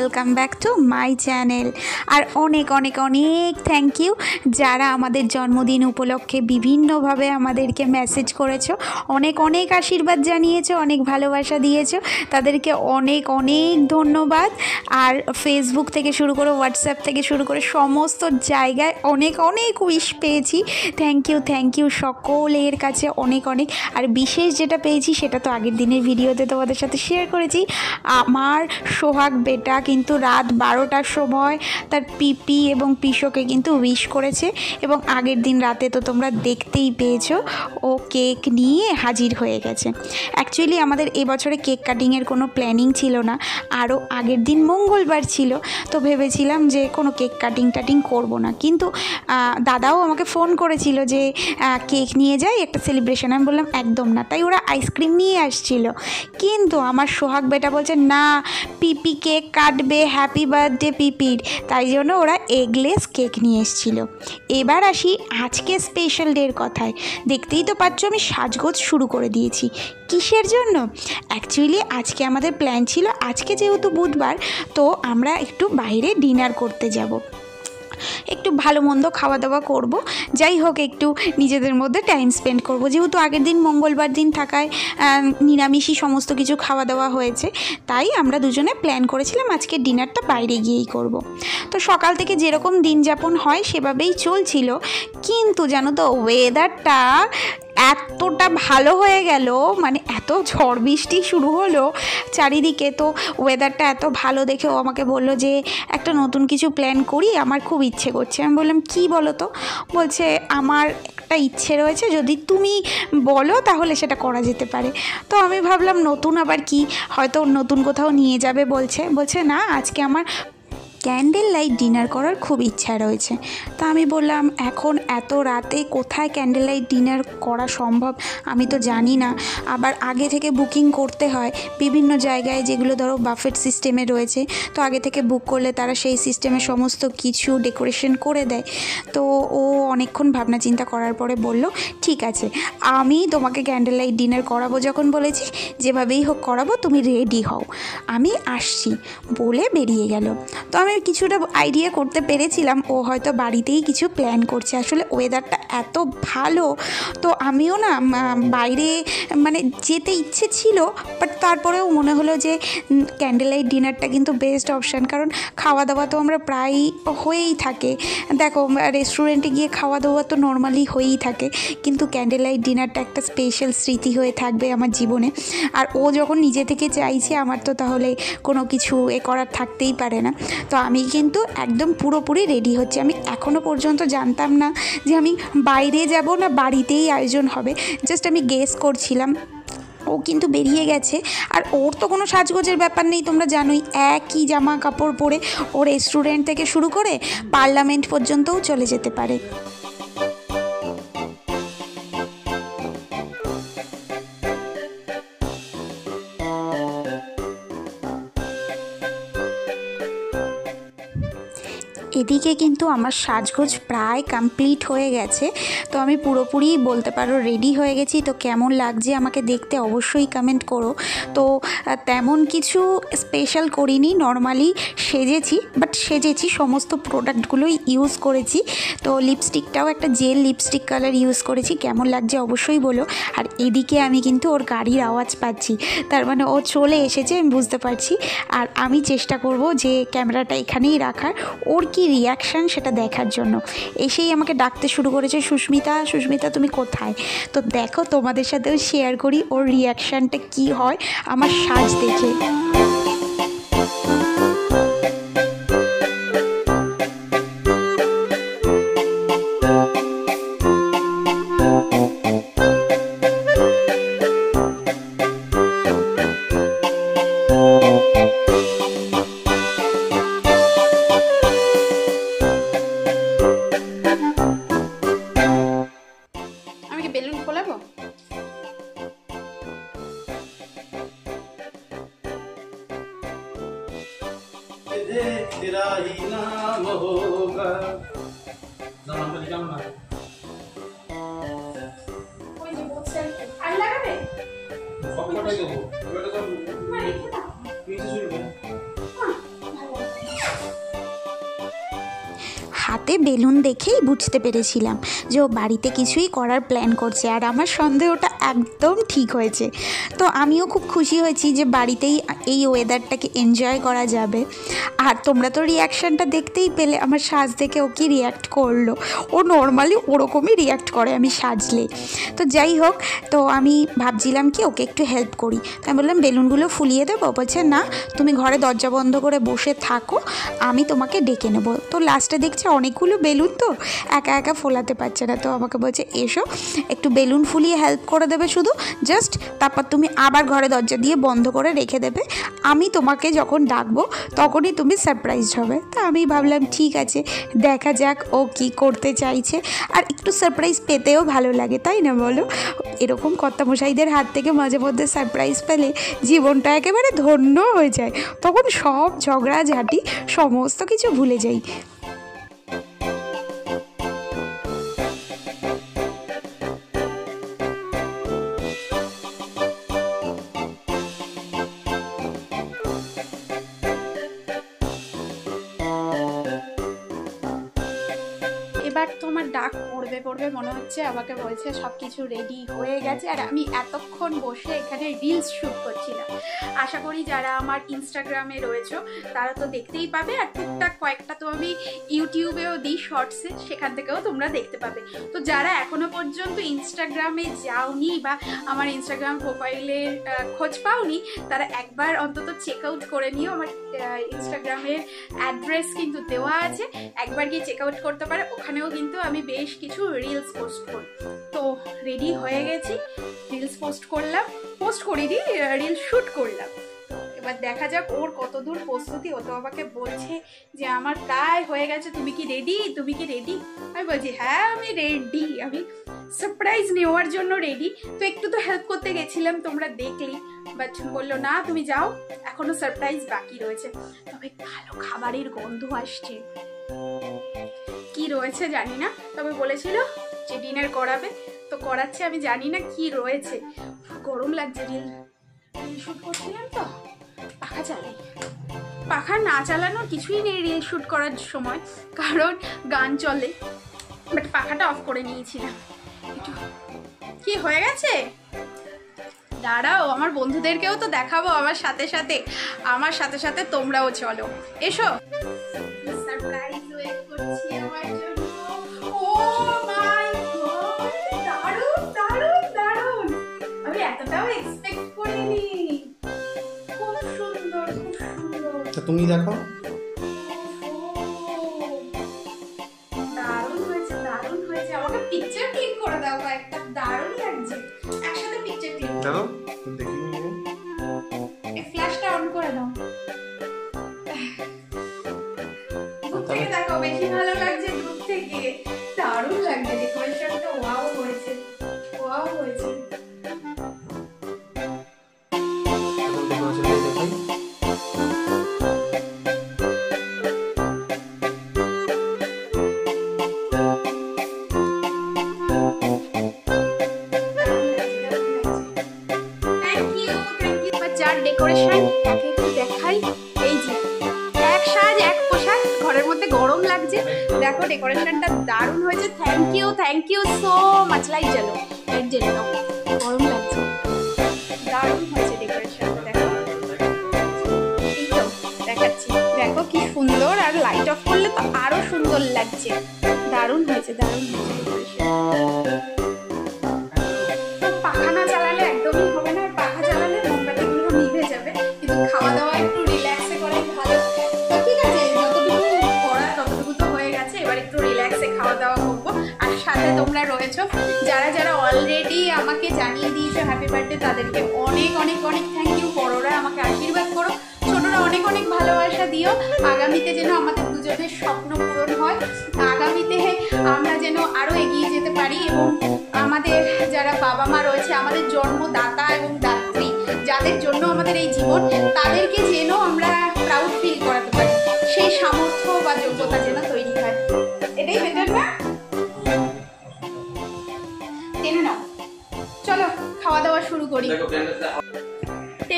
Welcome back to my channel. আর অনেক অনেক অনেক থ্যাংক ইউ যারা আমাদের জন্মদিন উপলক্ষে বিভিন্নভাবে আমাদেরকে মেসেজ করেছো, অনেক অনেক আশীর্বাদ জানিয়েছো, অনেক ভালোবাসা দিয়েছো, তাদেরকে অনেক অনেক ধন্যবাদ। আর ফেসবুক থেকে শুরু করে হোয়াটসঅ্যাপ থেকে শুরু করে সমস্ত জায়গায় অনেক অনেক উইশ পেয়েছি। থ্যাংক ইউ সকলের কাছে অনেক অনেক। আর বিশেষ যেটা পেয়েছি সেটা তো আগের দিনের ভিডিওতে তোমাদের সাথে শেয়ার করেছি। আমার সোহাগ বেটা কিন্তু রাত 12টার সময় তার পিপি এবং পিসোকে কিন্তু উইশ করেছে, এবং আগের দিন রাতে তো তোমরা দেখতেই পেয়েছো ও কেক নিয়ে হাজির হয়ে গেছে। অ্যাকচুয়ালি আমাদের এবছরে কেক কাটিংয়ের কোনো প্ল্যানিং ছিল না, আরও আগের দিন মঙ্গলবার ছিল, তো ভেবেছিলাম যে কোনো কেক কাটিং করব না। কিন্তু দাদাও আমাকে ফোন করেছিল যে কেক নিয়ে যাই একটা সেলিব্রেশন, আমি বললাম একদম না। তাই ওরা আইসক্রিম নিয়ে আসছিল, কিন্তু আমার সোহাগ বেটা বলছে না, পিপি কেক কাটবে, হ্যাপি বার্থডে পিপির, তাই জন্য ওরা এগলেস কেক নিয়ে এসেছিল। এবার আসি আজকে স্পেশাল ডের কথায়। দেখতেই তো পাচ্ছ আমি সাজগোজ শুরু করে দিয়েছি। কিসের জন্য? অ্যাকচুয়ালি আজকে আমাদের প্ল্যান ছিল, আজকে যেহেতু বুধবার, তো আমরা একটু বাইরে ডিনার করতে যাব, একটু ভালো মন্দ খাওয়া দাওয়া করব, যাই হোক একটু নিজেদের মধ্যে টাইম স্পেন্ড করব। যেহেতু আগের দিন মঙ্গলবার দিন থাকায় নিরামিষই সমস্ত কিছু খাওয়া দাওয়া হয়েছে, তাই আমরা দুজনে প্ল্যান করেছিলাম আজকে ডিনারটা বাইরে গিয়েই করব। তো সকাল থেকে যেরকম দিন যাপন হয় সেভাবেই চলছিল, কিন্তু জানো তো ওয়েদারটা এতটা ভালো হয়ে গেল, মানে এত ঝড় বৃষ্টি শুরু হলো চারিদিকে, তো ওয়েদারটা এত ভালো দেখে ও আমাকে বললো যে একটা নতুন কিছু প্ল্যান করি, আমার খুব ইচ্ছে করছে। আমি বললাম কী বলো তো? বলছে আমার একটা ইচ্ছে রয়েছে, যদি তুমি বলো তাহলে সেটা করা যেতে পারে। তো আমি ভাবলাম নতুন আবার কি, হয়তো নতুন কোথাও নিয়ে যাবে বলছে না, আজকে আমার ক্যান্ডেল লাইট ডিনার করার খুব ইচ্ছা রয়েছে। তা আমি বললাম এখন এত রাতে কোথায় ক্যান্ডেল লাইট ডিনার করা সম্ভব আমি তো জানি না, আবার আগে থেকে বুকিং করতে হয় বিভিন্ন জায়গায়, যেগুলো ধরো বাফেট সিস্টেমে রয়েছে, তো আগে থেকে বুক করলে তারা সেই সিস্টেমে সমস্ত কিছু ডেকোরেশন করে দেয়। তো ও অনেকক্ষণ ভাবনা চিন্তা করার পরে বলল ঠিক আছে, আমি তোমাকে ক্যান্ডেল লাইট ডিনার করাবো যখন বলেছি, যেভাবেই হোক করাবো, তুমি রেডি হও, আমি আসছি বলে বেরিয়ে গেল। তো আমি কিছুটা আইডিয়া করতে পেরেছিলাম ও হয়তো বাড়িতেই কিছু প্ল্যান করছে। আসলে ওয়েদারটা এত ভালো, তো আমিও না বাইরে মানে যেতে ইচ্ছে ছিল, বাট তারপরেও মনে হলো যে ক্যান্ডেল লাইট ডিনারটা কিন্তু বেস্ট অপশান, কারণ খাওয়া দাওয়া তো আমরা প্রায়ই হয়েই থাকে, দেখো রেস্টুরেন্টে গিয়ে খাওয়া দাওয়া তো নর্মালি হয়েই থাকে, কিন্তু ক্যান্ডেল লাইট ডিনারটা একটা স্পেশাল স্মৃতি হয়ে থাকবে আমার জীবনে। আর ও যখন নিজে থেকে চাইছে, আমার তো তাহলে কোনো কিছু করার থাকতেই পারে না। তো আমি কিন্তু একদম পুরোপুরি রেডি হচ্ছি। আমি এখনও পর্যন্ত জানতাম না যে আমি বাইরে যাব না বাড়িতেই আয়োজন হবে, জাস্ট আমি গেস করছিলাম। ও কিন্তু বেরিয়ে গেছে, আর ওর তো কোনো সাজগোজের ব্যাপার নেই, তোমরা জানোই একই জামা কাপড় পরে ও রেস্টুরেন্ট থেকে শুরু করে পার্লামেন্ট পর্যন্তও চলে যেতে পারে। এদিকে কিন্তু আমার সাজগোজ প্রায় কমপ্লিট হয়ে গেছে, তো আমি পুরোপুরি বলতে পারো রেডি হয়ে গেছি। তো কেমন লাগছে আমাকে দেখতে অবশ্যই কমেন্ট করো। তো তেমন কিছু স্পেশাল করিনি, নর্মালি সেজেছি, সমস্ত প্রোডাক্টগুলোই ইউজ করেছি। তো লিপস্টিকটাও একটা জেল লিপস্টিক কালার ইউজ করেছি, কেমন লাগছে অবশ্যই বলো। আর এদিকে আমি কিন্তু ওর গাড়ির আওয়াজ পাচ্ছি, তার মানে ও চলে এসেছে আমি বুঝতে পারছি। আর আমি চেষ্টা করব যে ক্যামেরাটা এখানেই রাখার, ওর কি রিয়াকশান সেটা দেখার জন্য। এসেই আমাকে ডাকতে শুরু করেছে, সুস্মিতা তুমি কোথায়? তো দেখো তোমাদের সাথেও শেয়ার করি ওর রিয়াকশানটা কি হয় আমার সাজ দেখে। বেলুন খোলাবো? तेरा ही नाम होगा। नाम पे लिखा ना। कोई नहीं बहुत सेल आई लगा बे। पकड़ के वो। बेटा तो पीछे सुन ले। हां। হাতে বেলুন দেখেই বুঝতে পেরেছিলাম যে ও বাড়িতে কিছুই করার প্ল্যান করছে, আর আমার সন্দেহটা একদম ঠিক হয়েছে। তো আমিও খুব খুশি হয়েছি যে বাড়িতেই এই ওয়েদারটাকে এনজয় করা যাবে। আর তোমরা তো রিয়াকশানটা দেখতেই পেলে, আমার সাজ দেখে ও কি রিয়াক্ট করলো। ও নর্মালি ওরকমই রিয়াক্ট করে আমি সাজলে। তো যাই হোক, তো আমি ভাবছিলাম কি ওকে একটু হেল্প করি। তো আমি বললাম বেলুনগুলো ফুলিয়ে দেবো। বলছে না, তুমি ঘরে দরজা বন্ধ করে বসে থাকো, আমি তোমাকে ডেকে নেবো। তো লাস্টে দেখছে অনেকগুলো বেলুন তো একা একা ফোলাতে পারছে না, তো আমাকে বলছে এসো একটু বেলুন ফুলিয়ে হেল্প করে দেবে শুধু, জাস্ট তারপর তুমি আবার ঘরে দরজা দিয়ে বন্ধ করে রেখে দেবে, আমি তোমাকে যখন ডাকবো তখনই তুমি সারপ্রাইজড হবে। তা আমি ভাবলাম ঠিক আছে, দেখা যাক ও কি করতে চাইছে। আর একটু সারপ্রাইজ পেতেও ভালো লাগে, তাই না বলো? এরকম কর্তামশাইদের হাত থেকে মাঝে মধ্যে সারপ্রাইজ পেলে জীবনটা একেবারে ধন্য হয়ে যায়, তখন সব ঝগড়াঝাঁটি সমস্ত কিছু ভুলে যাই। এবার তোমার ডাক পড়বে মনে হচ্ছে। আমাকে বলছে সব কিছু রেডি হয়ে গেছে, আর আমি এতক্ষণ বসে এখানে রিলস শ্যুট করছিলাম। আশা করি যারা আমার ইনস্টাগ্রামে রয়েছে তারা তো দেখতেই পাবে, আর টুকটাক কয়েকটা তো আমি ইউটিউবেও দিই শর্টসে, সেখান থেকেও তোমরা দেখতে পাবে। তো যারা এখনো পর্যন্ত ইনস্টাগ্রামে যাওনি বা আমার ইনস্টাগ্রাম প্রোফাইলের খোঁজ পাওনি, তারা একবার অন্তত চেক আউট করে নিও। আমার ইনস্টাগ্রামের অ্যাড্রেস কিন্তু দেওয়া আছে, একবার গিয়ে চেক আউট করতে পারে। ওখানেও কিন্তু আমি বেশ কিছু রিলস পোস্ট করি। তো রেডি হয়ে গেছি, রিলস পোস্ট করিনি, রিলস শ্যুট করলাম। এবার দেখা যাক ওর কতদূর প্রস্তুতি। ও তো আমাকে বলছে যে আমার প্রায় হয়ে গেছে, তুমি কি রেডি? আমি বলছি হ্যাঁ আমি রেডি, আমি সারপ্রাইজ নেওয়ার জন্য রেডি। তো একটু তো হেল্প করতে গেছিলাম, তোমরা দেখলি। বাট বললো না তুমি যাও, এখনো সারপ্রাইজ বাকি রয়েছে। তবে ভালো খাবারের গন্ধ আসছে, কি রয়েছে জানি না, তবে বলেছিল যে ডিনার করাবে, তো করাচ্ছে। আমি জানি না কি রয়েছে, গরম লাগছে। রিল শুট করছিলাম তো, পাখা না চালানোর কিছুই নেই রিল শুট করার সময়, কারণ গান চলে। বাট পাখাটা অফ করে নিয়েছিলাম। কি হয়ে গেছে? দাঁড়াও, আমার বন্ধুদেরকেও তো দেখাবো আমার সাথে সাথে তোমরাও চলো, এসো। সারপ্রাইজ ওয়েট করছি আমার জন্য। ও মাই গড, দারুণ! আমি এতটাও এক্সপেক্ট করিনি। খুব সুন্দর। তো তুমি দেখো। দারুণ হয়েছে। আমাকে পিকচার ক্লিক করে দাও কয়েকটা, দারুণ লাগছে। একসাথে পিকচার ক্লিক দাও, দেখি নিয়ে। এই ফ্ল্যাশটা অন করে দাও। দূর থেকে দেখো, বেশি ভালো লাগছে দূর থেকে। দারুণ লাগছে, ডেকোরেশনটা ওয়াও হয়েছে। ডেকোরেশন তাকে একটু দেখাই। এই যে এক সাজ এক পোশাক, ঘরের মধ্যে গরম লাগছে। দেখো ডেকোরেশনটা দারুণ হয়েছে। Thank you so much. Light জ্বালো, গরম লাগছে। দারুণ হয়েছে ডেকোরেশনটা, দেখো। এই তো দেখাচ্ছি, দেখো কি সুন্দর। আর লাইট অফ করলে তো আরো সুন্দর লাগছে। দারুণ হয়েছে ডেকোরেশন। পাখা না চালালে একদমই হবে না, পাখা চালালে মোমবাতিগুলো নিভে যাবে। কিন্তু খাওয়া দাওয়া একটু রিল্যাক্সে করাই ভালো। তো ঠিক আছে, যতটুকু করার ততটুকু তো হয়ে গেছে, এবার একটু রিল্যাক্সে খাওয়া দাওয়া করবো। আর সাথে তোমরা রয়েছো, যারা অলরেডি আমাকে জানিয়ে দিয়েছো হ্যাপি বার্থডে, তাদেরকে অনেক থ্যাংক ইউ। বড়রা আমাকে আশীর্বাদ করো, ছোটরা অনেক ভালোবাসা দিও। আগামীতে যেন আমাদের দুজনের স্বপ্ন পূরণ হয়, আগামীতে আমরা যেন আরো এগিয়ে যেতে পারি, এবং আমাদের যারা বাবা মা রয়েছে, আমাদের জন্মদাতা এবং দাত্রী, যাদের জন্য আমাদের এই জীবন, তাদেরকে যেন আমরা প্রাউড ফিল করাতে পারি, সেই সামর্থ্য বা যোগ্যতা যেন তৈরি হয়। এটাই বেটার না? টেনে নাও, চলো খাওয়া দাওয়া শুরু করি।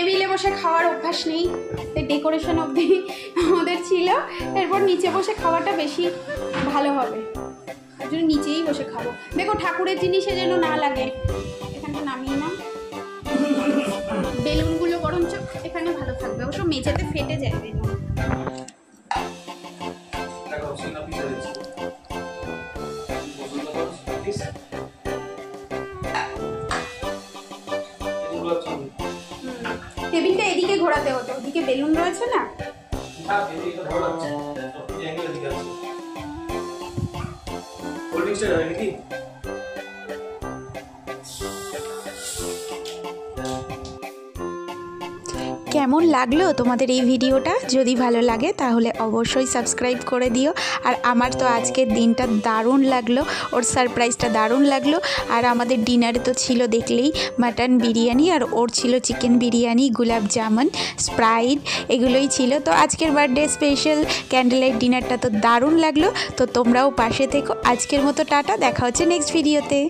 টেবিলে বসে খাওয়ার অভ্যাস নেই, তাই ডেকোরেশন অবধি আমাদের ছিল। এরপর নিচে বসে খাওয়াটা বেশি ভালো হবে, তার জন্য নিচেই বসে খাবো। দেখো ঠাকুরের জিনিসে যেন না লাগে, এখানটা নামিয়ে নাও। বেলুনগুলো বরঞ্চ এখানে ভালো থাকবে, অবশ্য মেঝেতে ফেটে যায় বেলুন। টেবিলটা এদিকে ঘোরাতে হতো, ওদিকে বেলুন রয়েছে না। কেমন লাগলো তোমাদের এই ভিডিওটা? যদি ভালো লাগে তাহলে অবশ্যই সাবস্ক্রাইব করে দিও। আর আমার তো আজকের দিনটা দারুণ লাগলো, ওর সারপ্রাইজটা দারুণ লাগলো। আর আমাদের ডিনারে তো ছিল দেখলেই মাটন বিরিয়ানি, আর ওর ছিল চিকেন বিরিয়ানি, গোলাপ জামুন, স্প্রাইট, এগুলোই ছিল। তো আজকের বার্থডে স্পেশাল ক্যান্ডেল লাইট ডিনারটা তো দারুণ লাগলো। তো তোমরাও পাশে থেকো। আজকের মতো টাটা, দেখা হচ্ছে নেক্সট ভিডিওতে।